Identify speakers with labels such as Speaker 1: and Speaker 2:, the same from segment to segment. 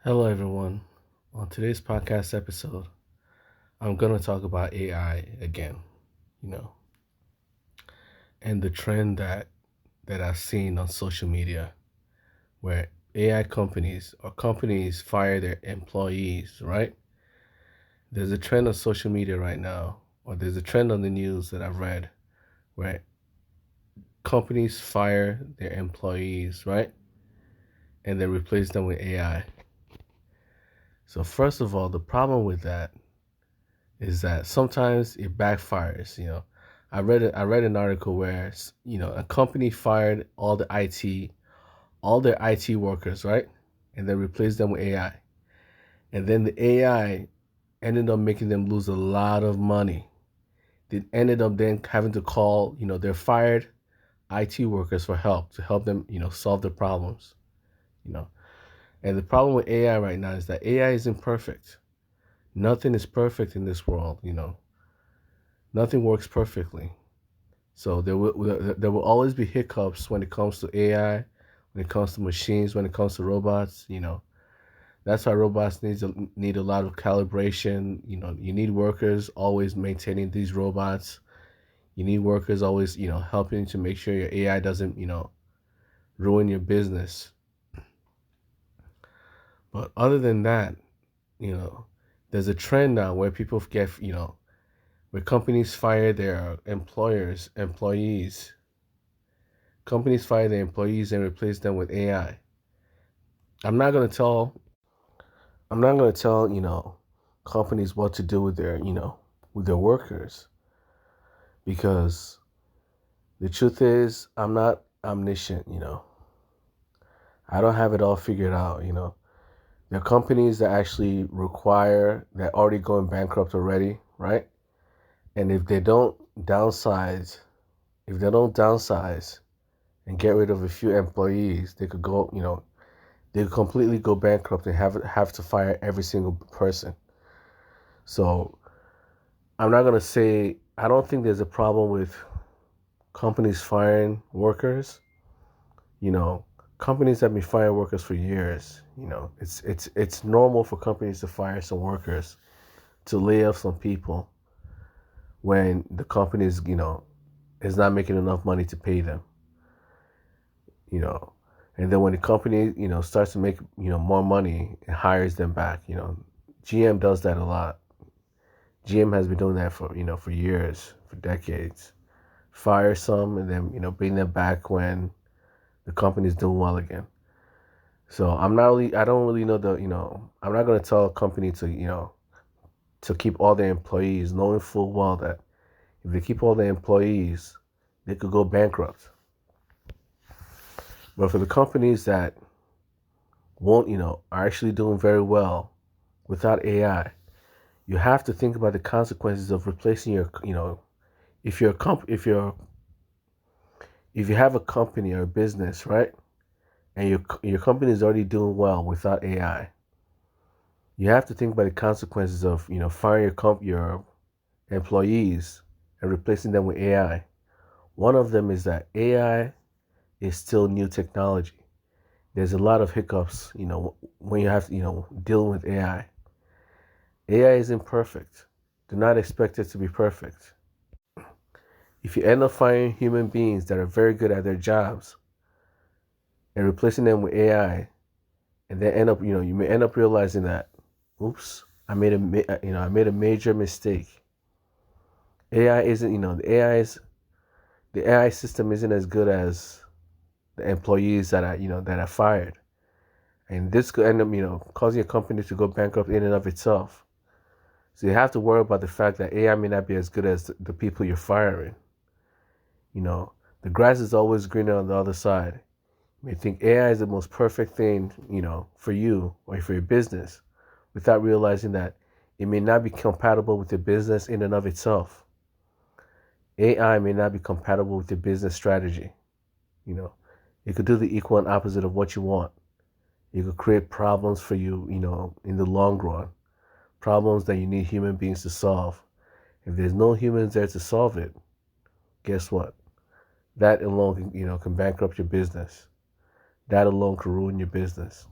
Speaker 1: Hello, everyone. On today's podcast episode, I'm going to talk about AI again, you know, and the trend that I've seen on social media where AI companies or companies fire their employees, right? There's a trend on social media right now, or there's a trend on the news that I've read where companies fire their employees, right? And then replace them with AI. So, first of all, the problem with that is that sometimes it backfires. I read an article where a company fired all their IT workers, right? And then replaced them with AI. And then the AI ended up making them lose a lot of money. They ended up then having to call, their fired IT workers for help to help them, solve their problems, you know. And the problem with AI right now is that AI isn't perfect. Nothing is perfect in this world. Nothing works perfectly. So there will always be hiccups when it comes to AI, when it comes to machines, when it comes to robots. That's why robots need a lot of calibration. You need workers always maintaining these robots. You need workers always helping to make sure your AI doesn't ruin your business. But other than that, you know, there's a trend now where people get where companies fire their employees. Companies fire their employees and replace them with AI. I'm not gonna tell I'm not gonna tell, companies what to do with their workers because the truth is I'm not omniscient. I don't have it all figured out. There are companies that actually require that already going bankrupt already, right? And downsize, if they don't downsize and get rid of a few employees, they could completely go bankrupt and have to fire every single person. So I'm not gonna say I don't think there's a problem with companies firing workers. You know, Companies have been firing workers for years. It's normal for companies to fire some workers, to lay off some people when the company is not making enough money to pay them. You know, and then when the company starts to make more money, it hires them back. GM does that a lot. GM has been doing that for years, for decades. Fire some and then bring them back when the company's doing well again. So I don't really know I'm not going to tell a company to keep all their employees, knowing full well that if they keep all their employees, they could go bankrupt. But for the companies that won't, are actually doing very well without AI, you have to think about the consequences of replacing if you're a if you have a company or a business, right, and your company is already doing well without AI, you have to think about the consequences of firing your employees and replacing them with AI. One of them is that AI is still new technology. There's a lot of hiccups, when you have dealing with AI. AI isn't perfect. Do not expect it to be perfect. If you end up finding human beings that are very good at their jobs and replacing them with AI, and then you may end up realizing that, oops, I made a major mistake. AI isn't, the AI system isn't as good as the employees that are fired, and this could end up, causing a company to go bankrupt in and of itself. So you have to worry about the fact that AI may not be as good as the people you're firing. The grass is always greener on the other side. You may think AI is the most perfect thing, for you or for your business, without realizing that it may not be compatible with your business in and of itself. AI may not be compatible with your business strategy. You know, it could do the equal and opposite of what you want. It could create problems for you, in the long run. Problems that you need human beings to solve. If there's no humans there to solve it, guess what? That alone can bankrupt your business. That alone could ruin your business.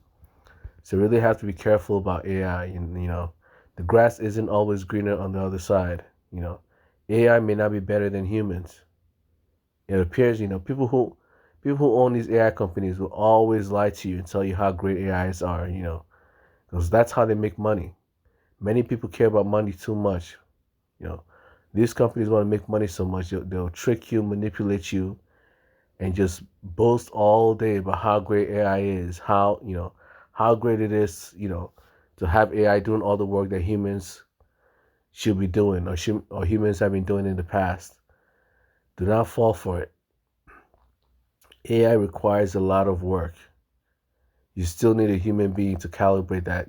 Speaker 1: So really have to be careful about AI. And the grass isn't always greener on the other side. AI may not be better than humans. It appears, people who own these AI companies will always lie to you and tell you how great AIs are, because that's how they make money. Many people care about money too much. You know, these companies want to make money so much they'll trick you, manipulate you, and just boast all day about how great AI is, how great it is, to have AI doing all the work that humans should be doing or humans have been doing in the past. Do not fall for it. AI requires a lot of work. You still need a human being to calibrate that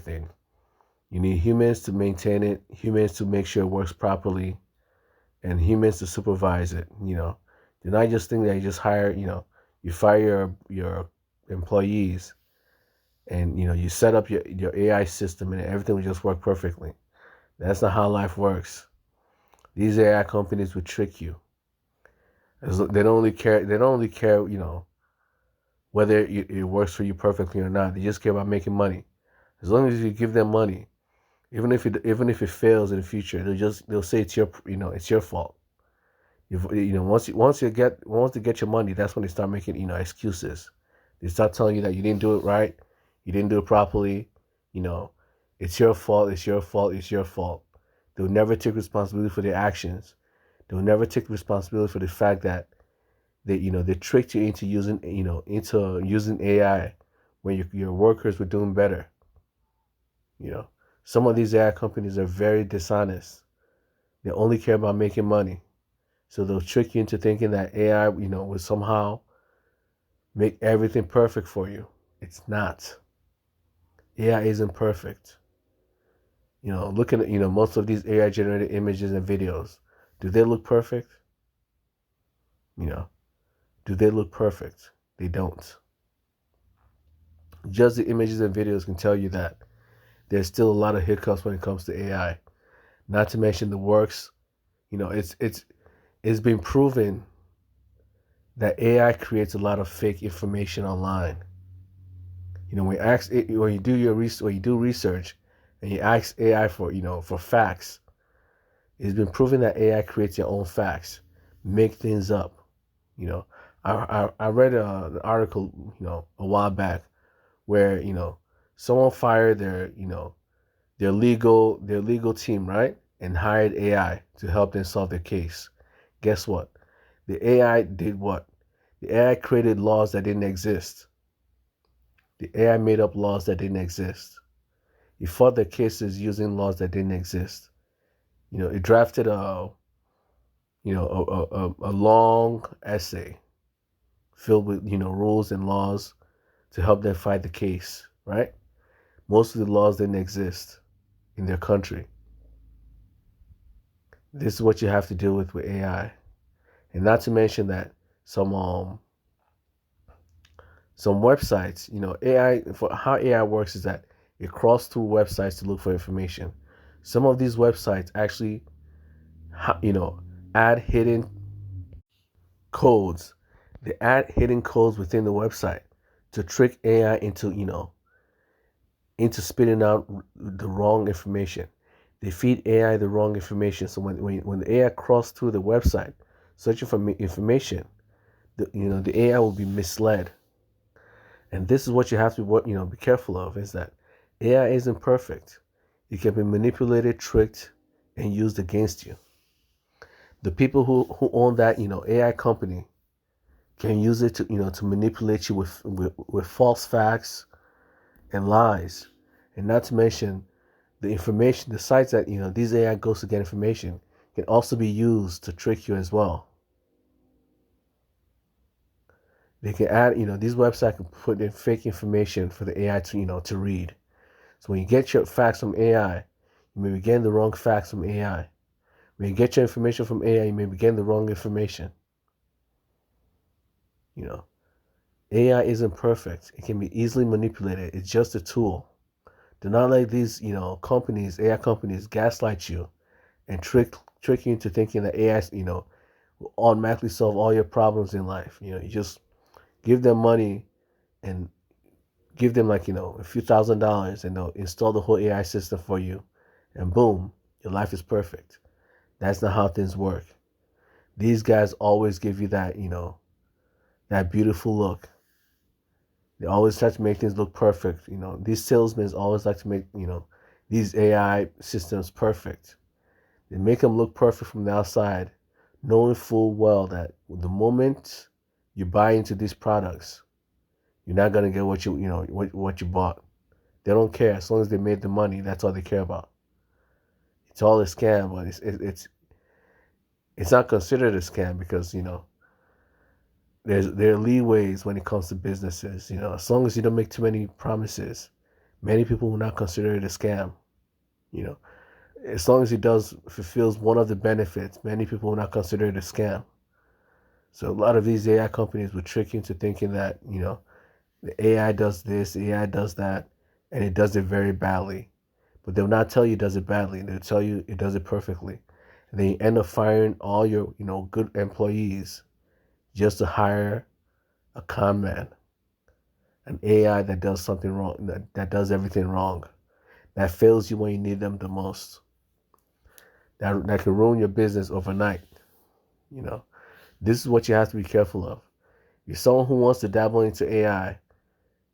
Speaker 1: thing. You need humans to maintain it, humans to make sure it works properly, and humans to supervise it. Do not just think that you just hire, you fire your employees and you set up your AI system and everything will just work perfectly. That's not how life works. These AI companies would trick you. They don't really care. They don't really care, whether it works for you perfectly or not. They just care about making money. As long as you give them money, even if it fails in the future, they'll say it's your fault. Once they get your money, that's when they start making excuses. They start telling you that you didn't do it right, you didn't do it properly. You know, it's your fault. It's your fault. It's your fault. They'll never take responsibility for their actions. They'll never take responsibility for the fact that they tricked you into using AI when your workers were doing better. You know, some of these AI companies are very dishonest. They only care about making money. So they'll trick you into thinking that AI, will somehow make everything perfect for you. It's not. AI isn't perfect. Looking at, most of these AI generated images and videos, do they look perfect? You know, do they look perfect? They don't. Just the images and videos can tell you that there's still a lot of hiccups when it comes to AI. Not to mention the works. It's been proven that AI creates a lot of fake information online. When you do research, and you ask AI for facts, it's been proven that AI creates your own facts, make things up. I read an article a while back where someone fired their legal team, right, and hired AI to help them solve their case. Guess what? The AI did what? The AI created laws that didn't exist. The AI made up laws that didn't exist. It fought the cases using laws that didn't exist. It drafted a long essay filled with rules and laws to help them fight the case, right? Most of the laws didn't exist in their country. This is what you have to deal with AI, and not to mention that some websites, AI, for how AI works is that it crawls through websites to look for information. Some of these websites actually, add hidden codes. They add hidden codes within the website to trick AI into spitting out the wrong information. They feed AI the wrong information. So when the AI crawls through the website searching for information, the AI will be misled. And this is what you have to be careful of, is that AI isn't perfect. It can be manipulated, tricked, and used against you. The people who own that AI company can use it to manipulate you with false facts and lies, and not to mention the information, the sites that these AI goes to get information can also be used to trick you as well. They can add, these websites can put in fake information for the AI to read. So when you get your facts from AI, you may be getting the wrong facts from AI. When you get your information from AI, you may be getting the wrong information. AI isn't perfect. It can be easily manipulated. It's just a tool. Do not let these, AI companies gaslight you and trick you into thinking that AI, will automatically solve all your problems in life. You just give them money and give them like, a few $1,000s and they'll install the whole AI system for you, and boom, your life is perfect. That's not how things work. These guys always give you that, that beautiful look. They always try to make things look perfect. These salesmen always like to make, these AI systems perfect. They make them look perfect from the outside, knowing full well that the moment you buy into these products, you're not gonna get what you bought. They don't care as long as they made the money. That's all they care about. It's all a scam, but it's not considered a scam because there are leeways when it comes to businesses. As long as you don't make too many promises, many people will not consider it a scam. You know, as long as it does fulfills one of the benefits, many people will not consider it a scam. So a lot of these AI companies will trick you into thinking that the AI does this, the AI does that, and it does it very badly. But they'll not tell you it does it badly. They'll tell you it does it perfectly. And then you end up firing all your good employees just to hire a con man, an AI that does something wrong, that does everything wrong, that fails you when you need them the most, that can ruin your business overnight. You know, this is what you have to be careful of. If you're someone who wants to dabble into AI,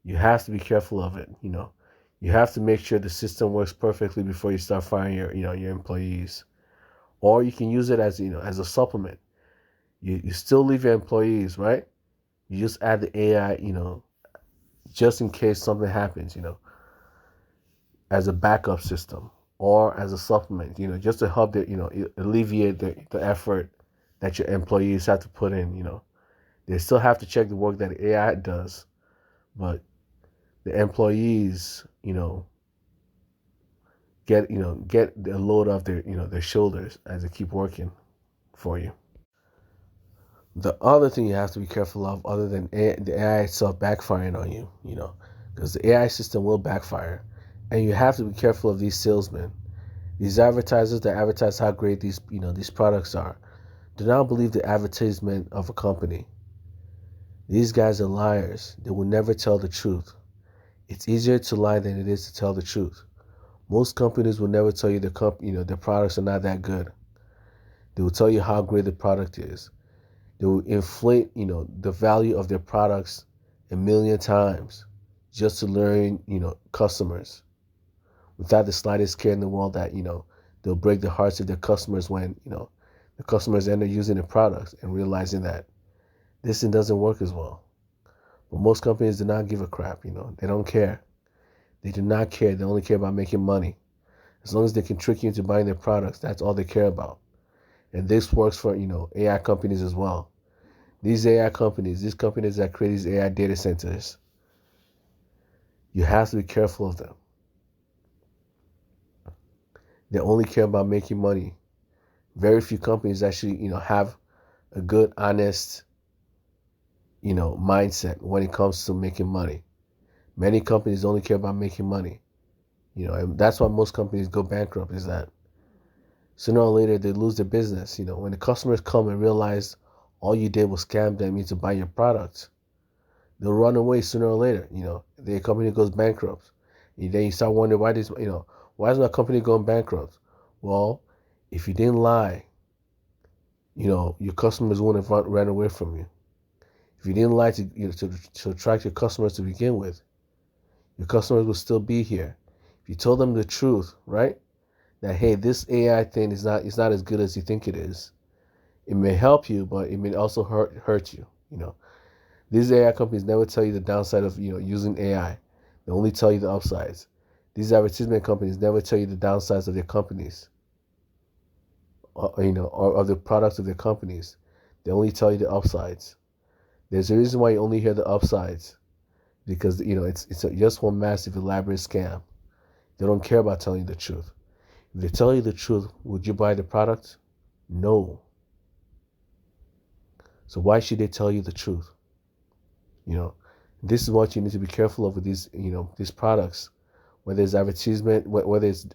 Speaker 1: you have to be careful of it. You have to make sure the system works perfectly before you start firing your employees. Or you can use it as as a supplement. You still leave your employees, right? You just add the AI, just in case something happens, as a backup system or as a supplement, just to help alleviate the effort that your employees have to put in. They still have to check the work that the AI does, but the employees, get the load off their shoulders as they keep working for you. The other thing you have to be careful of, other than the AI itself backfiring on you, because the AI system will backfire, and you have to be careful of these salesmen, these advertisers that advertise how great these products are. Do not believe the advertisement of a company. These guys are liars. They will never tell the truth. It's easier to lie than it is to tell the truth. Most companies will never tell you their products are not that good. They will tell you how great the product is. They will inflate, the value of their products a million times just to lure customers without the slightest care in the world that, they'll break the hearts of their customers when, the customers end up using the products and realizing that this thing doesn't work as well. But most companies do not give a crap, they don't care. They do not care. They only care about making money. As long as they can trick you into buying their products, that's all they care about. And this works for, AI companies as well. These AI companies, these companies that create these AI data centers, you have to be careful of them. They only care about making money. Very few companies actually, have a good, honest, mindset when it comes to making money. Many companies only care about making money. And that's why most companies go bankrupt, is that sooner or later they lose their business. When the customers come and realize all you did was scam them into buying your product, they'll run away sooner or later. The company goes bankrupt. And then you start wondering why is my company going bankrupt? Well, if you didn't lie, your customers wouldn't have ran away from you. If you didn't lie to attract your customers to begin with, your customers will still be here. If you told them the truth, right? That hey, this AI thing is not as good as you think it is. It may help you, but it may also hurt you. These AI companies never tell you the downside of using AI. They only tell you the upsides. These advertisement companies never tell you the downsides of their companies, or of the products of their companies. They only tell you the upsides. There's a reason why you only hear the upsides, because it's just one massive elaborate scam. They don't care about telling you the truth. If they tell you the truth, would you buy the product? No. So why should they tell you the truth? This is what you need to be careful of with these products, whether it's advertisement, whether it's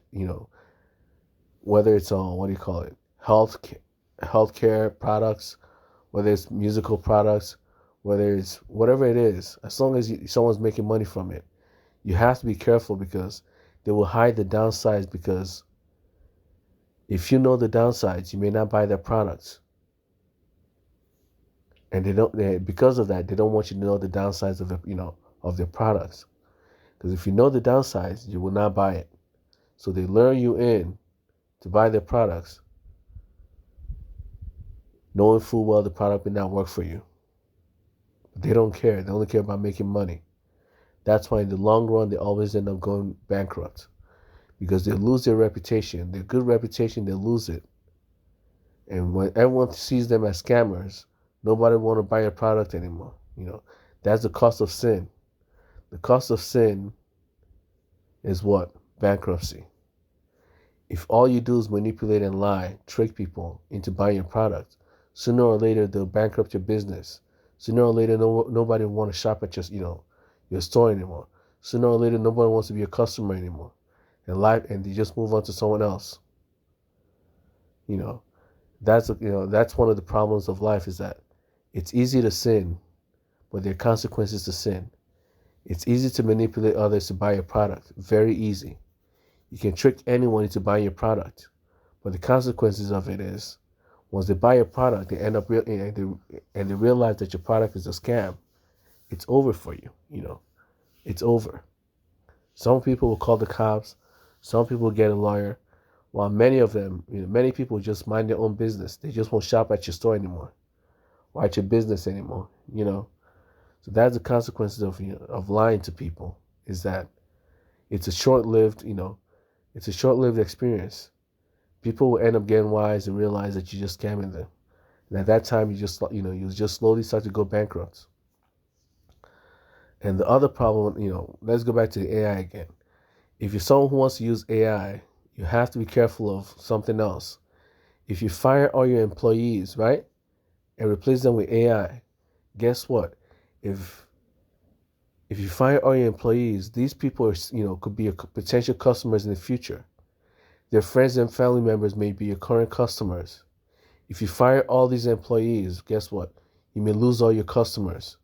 Speaker 1: what do you call it, healthcare products, whether it's musical products, whether it's whatever it is, as long as someone's making money from it, you have to be careful because they will hide the downsides. Because if you know the downsides, you may not buy their products, and because of that, they don't want you to know the downsides of their products. Because if you know the downsides, you will not buy it. So they lure you in to buy their products, knowing full well the product may not work for you. But they don't care. They only care about making money. That's why in the long run, they always end up going bankrupt. Because they lose their reputation. Their good reputation, they lose it. And when everyone sees them as scammers, nobody want to buy your product anymore. That's the cost of sin. The cost of sin is what? Bankruptcy. If all you do is manipulate and lie, trick people into buying your product, sooner or later they'll bankrupt your business. Sooner or later, nobody will want to shop at your store anymore. Sooner or later, nobody wants to be a customer anymore, and they just move on to someone else. That's one of the problems of life, is that it's easy to sin, but there are consequences to sin. It's easy to manipulate others to buy your product. Very easy. You can trick anyone into buying your product, but the consequences of it is, once they buy your product, they end up and they realize that your product is a scam. It's over for you. It's over. Some people will call the cops. Some people will get a lawyer, while many people just mind their own business. They just won't shop at your store anymore, or at your business anymore. So that's the consequences of lying to people. Is that it's a short-lived experience. People will end up getting wise and realize that you're just scamming them. And at that time, you just slowly start to go bankrupt. And the other problem, let's go back to the AI again. If you're someone who wants to use AI, you have to be careful of something else. If you fire all your employees, right, and replace them with AI, guess what? If you fire all your employees, these people could be your potential customers in the future. Their friends and family members may be your current customers. If you fire all these employees, guess what? You may lose all your customers.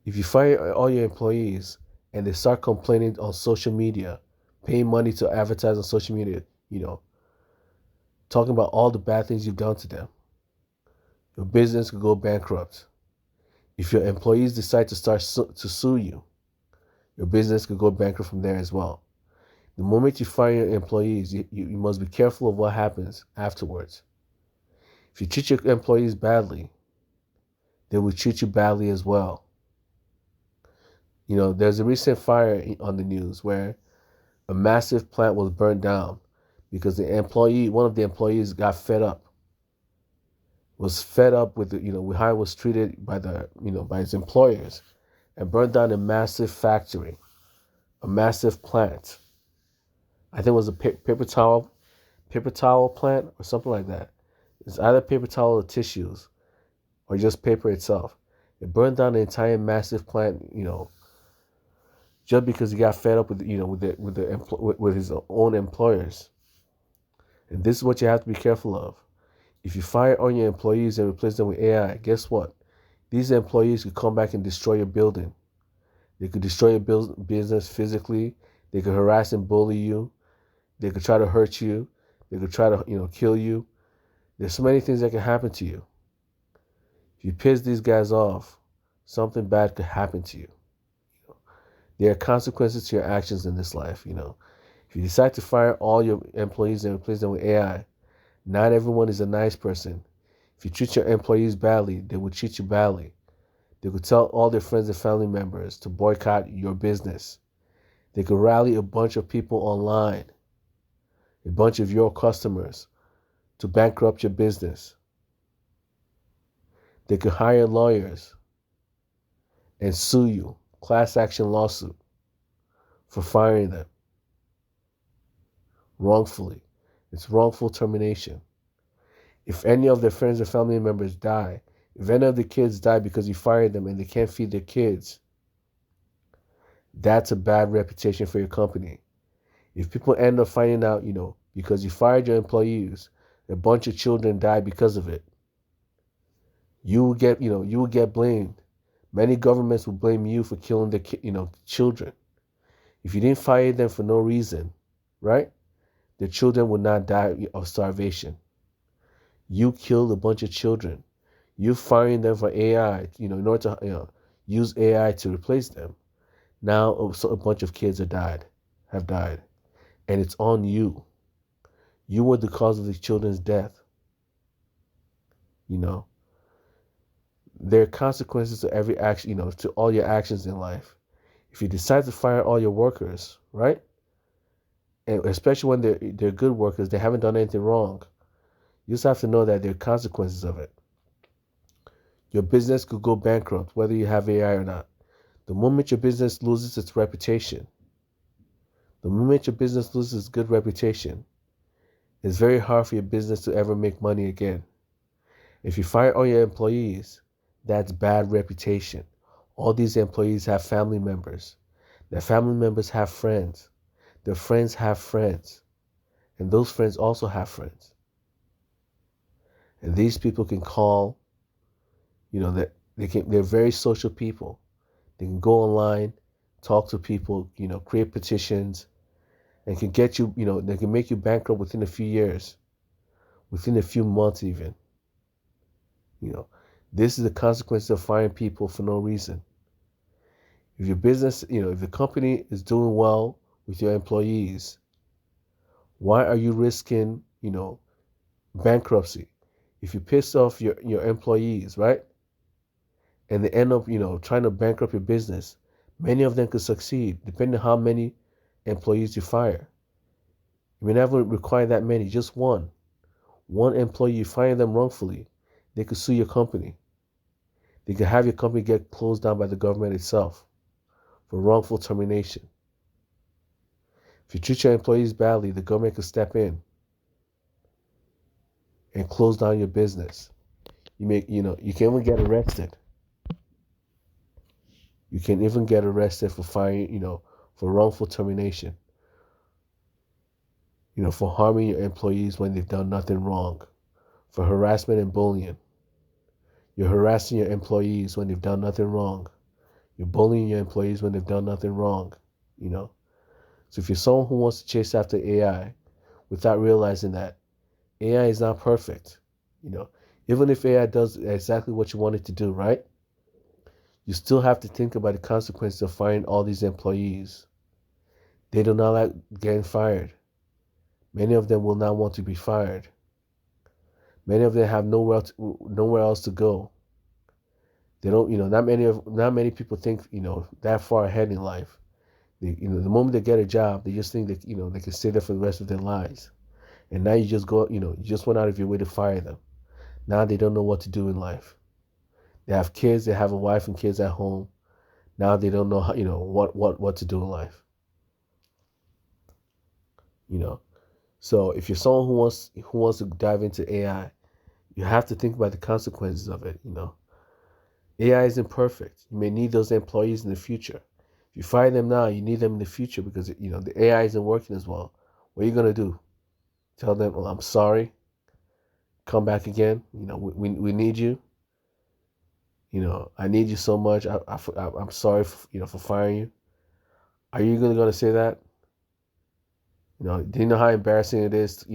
Speaker 1: If you fire all your employees and they start complaining on social media, paying money to advertise on social media, talking about all the bad things you've done to them, your business could go bankrupt. If your employees decide to to sue you, your business could go bankrupt from there as well. The moment you fire your employees, you must be careful of what happens afterwards. If you treat your employees badly, they will treat you badly as well. There's a recent fire on the news where a massive plant was burned down because one of the employees got fed up. Was fed up with with how it was treated by his employers, and burned down a massive factory, a massive plant. I think it was a paper towel plant or something like that. It's either paper towel or tissues, or just paper itself. It burned down the entire massive plant, just because he got fed up with his own employers. And this is what you have to be careful of. If you fire all your employees and replace them with AI, guess what? These employees could come back and destroy your building. They could destroy your business physically. They could harass and bully you. They could try to hurt you. They could try to, kill you. There's so many things that can happen to you. If you piss these guys off, something bad could happen to you. There are consequences to your actions in this life. If you decide to fire all your employees and replace them with AI, not everyone is a nice person. If you treat your employees badly, they will treat you badly. They could tell all their friends and family members to boycott your business. They could rally a bunch of people online, a bunch of your customers, to bankrupt your business. They could hire lawyers and sue you, class action lawsuit, for firing them wrongfully. It's wrongful termination. If any of their friends or family members die, if any of the kids die because you fired them and they can't feed their kids, that's a bad reputation for your company. If people end up finding out, because you fired your employees, a bunch of children died because of it, you will get blamed. Many governments will blame you for killing the children. If you didn't fire them for no reason, right? The children would not die of starvation. You killed a bunch of children. You firing them for AI, in order to use AI to replace them. Now a bunch of kids have died, and it's on you. You were the cause of the children's death. You know, there are consequences to every action, to all your actions in life. If you decide to fire all your workers, right? And especially when they're good workers, they haven't done anything wrong. You just have to know that there are consequences of it. Your business could go bankrupt, whether you have AI or not. The moment your business loses its reputation, the moment your business loses its good reputation, it's very hard for your business to ever make money again. If you fire all your employees, that's bad reputation. All these employees have family members. Their family members have friends. Their friends have friends. And those friends also have friends. And these people can call, that they're very social people. They can go online, talk to people, create petitions, and can get you, they can make you bankrupt within a few years, within a few months even. This is the consequence of firing people for no reason. If your business, if the company is doing well with your employees, why are you risking, bankruptcy? If you piss off your employees, right? And they end up, trying to bankrupt your business, many of them could succeed, depending on how many employees you fire. You may never require that many, just one. One employee, you fire them wrongfully, they could sue your company. They could have your company get closed down by the government itself for wrongful termination. If you treat your employees badly, the government could step in and close down your business. You can even get arrested. You can even get arrested for firing, for wrongful termination. For harming your employees when they've done nothing wrong. For harassment and bullying. You're harassing your employees when they've done nothing wrong. You're bullying your employees when they've done nothing wrong, So if you're someone who wants to chase after AI without realizing that AI is not perfect, even if AI does exactly what you want it to do, right? You still have to think about the consequences of firing all these employees. They do not like getting fired. Many of them will not want to be fired. Many of them have nowhere else to go. They don't, not many people think, that far ahead in life. The moment they get a job, they just think that, they can stay there for the rest of their lives. And now you just you just went out of your way to fire them. Now they don't know what to do in life. They have kids, they have a wife and kids at home. Now they don't know how, what to do in life. So if you're someone who wants to dive into AI, you have to think about the consequences of it. AI isn't perfect. You may need those employees in the future. If you fire them now, you need them in the future because the AI isn't working as well. What are you gonna do? Tell them, "Well, I'm sorry. Come back again. We need you. I need you so much. I'm sorry for firing you." Are you gonna say that? Do you know how embarrassing it is,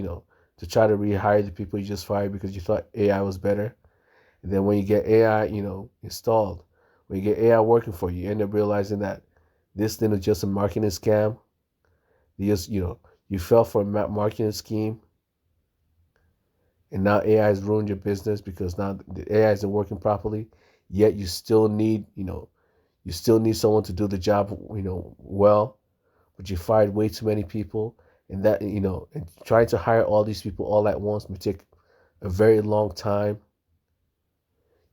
Speaker 1: to try to rehire the people you just fired because you thought AI was better? And then when you get AI, installed, when you get AI working for you, you end up realizing that this thing is just a marketing scam. You fell for a marketing scheme, and now AI has ruined your business because now the AI isn't working properly. Yet you still need, someone to do the job, well, but you fired way too many people, and that, and trying to hire all these people all at once may take a very long time.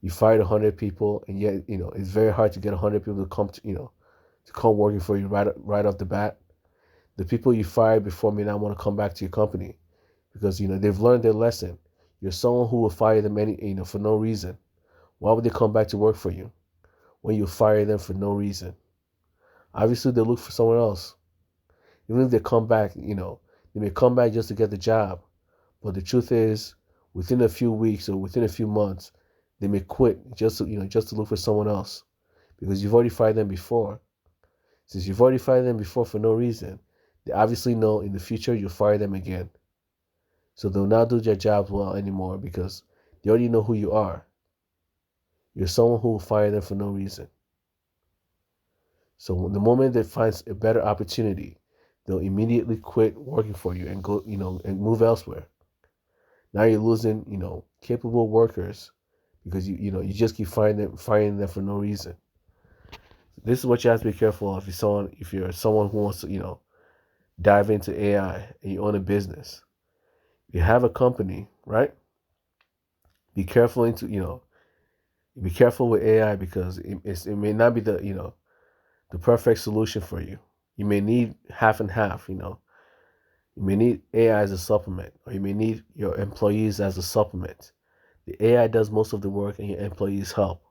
Speaker 1: You fired 100 people, and yet, it's very hard to get 100 people to come to come working for you right off the bat. The people you fired before may not want to come back to your company because, they've learned their lesson. You're someone who will fire them for no reason. Why would they come back to work for you when you fire them for no reason? Obviously, they look for someone else. Even if they come back, they may come back just to get the job. But the truth is, within a few weeks or within a few months, They may quit just to look for someone else because you've already fired them before. Since you've already fired them before for no reason, they obviously know in the future you'll fire them again. So they'll not do their jobs well anymore because they already know who you are. You're someone who will fire them for no reason. So the moment they find a better opportunity, they'll immediately quit working for you and go, and move elsewhere. Now you're losing, capable workers because you just keep firing them for no reason. This is what you have to be careful of if you're someone who wants to, dive into AI and you own a business. You have a company, right? Be careful with AI because it may not be the perfect solution for you. You may need half and half, You may need AI as a supplement, or you may need your employees as a supplement. The AI does most of the work and your employees help.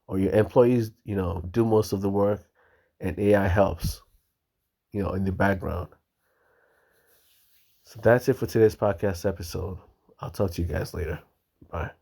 Speaker 1: Or your employees, do most of the work and AI helps, in the background. So that's it for today's podcast episode. I'll talk to you guys later. Bye.